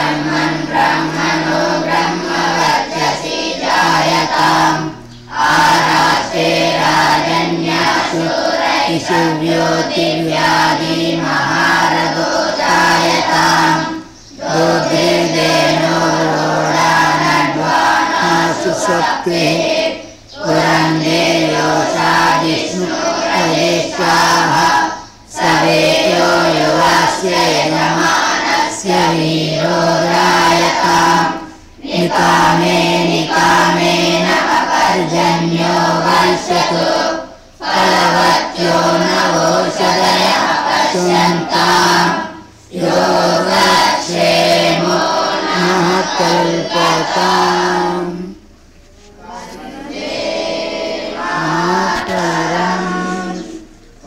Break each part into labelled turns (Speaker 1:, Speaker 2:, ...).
Speaker 1: ब्रह्मन् ब्रह्मणो ब्रह्मवर्चसि जायताम् आरास्ते राजन्यासु इषुव्योतिव्याधि महारगो जायताम् दोग्रीदेनो रोडानड्वानासु शक्तिः पुरन्देयो साधिष्णुरदिष्टाः सवेयो युवस्य यजमानस्य वीरो जायताम् निकामे निकामेन अपर्जन्यो वर्षतु फलवत्यो नवोषधयः पश्यन्ताम् योगक्षेमो नः कल्पताम्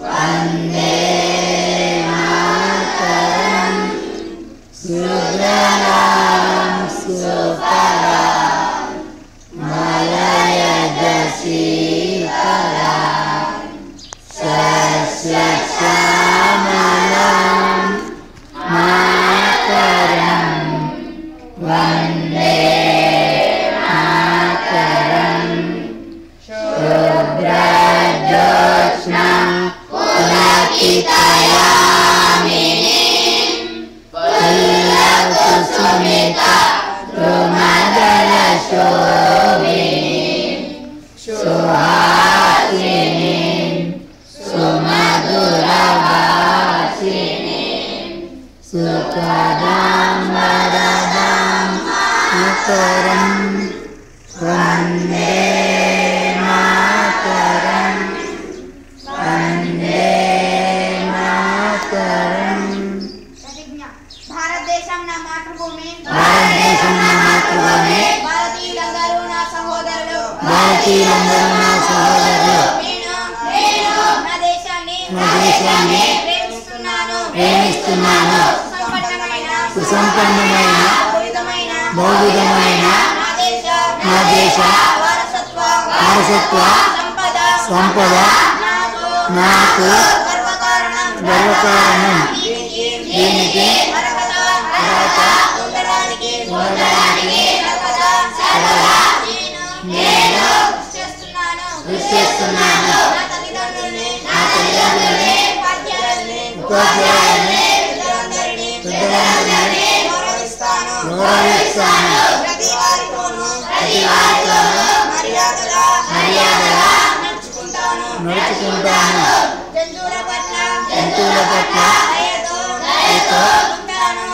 Speaker 1: वन्दे मातरं सुजलां सुफलां मलयजशीतलां सस्यश्यामलां मातरं वन्दे मातरं शुभ्रज्योत्स्ना पुलकितयामिनीं पुल्लकुसुमिता रुमदलशोभिनीं सुहासिनीं सुमधुरभाषिणीं सुखदां वरदां मातरं वन्दे मातरं वन्दे मातरं।
Speaker 2: భారతదేశం నా మాతృభూమి
Speaker 1: భారతదేశం నా మాతృభూమి
Speaker 2: భారతీయులందరూ నా సహోదరులు
Speaker 1: భారతీయులందరూ నా సహోదరులు
Speaker 2: నేను నా దేశాన్ని
Speaker 1: ప్రేమిస్తున్నాను సుసంపన్నమైన బౌద్ధికమైన నా దేశ వారసత్వ సంపద నాకు గర్వకారణం దీనికి నేను కృషి చేస్తున్నాను నా తల్లిదండ్రులని ఉపాధ్యాయులని పెద్దలందరినీ గౌరవిస్తాను ప్రతి వారితోనూ మర్యాదగా నడుచుకుంటాను జంతువుల పట్ల దయతో ఉంటాను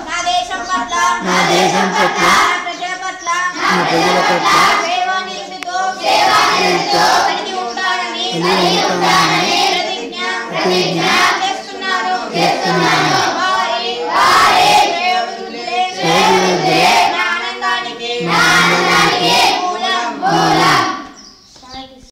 Speaker 1: నా దేశం పట్ల నా ప్రజల పట్ల కలిగి ఉంటానని ప్రతిజ్ఞ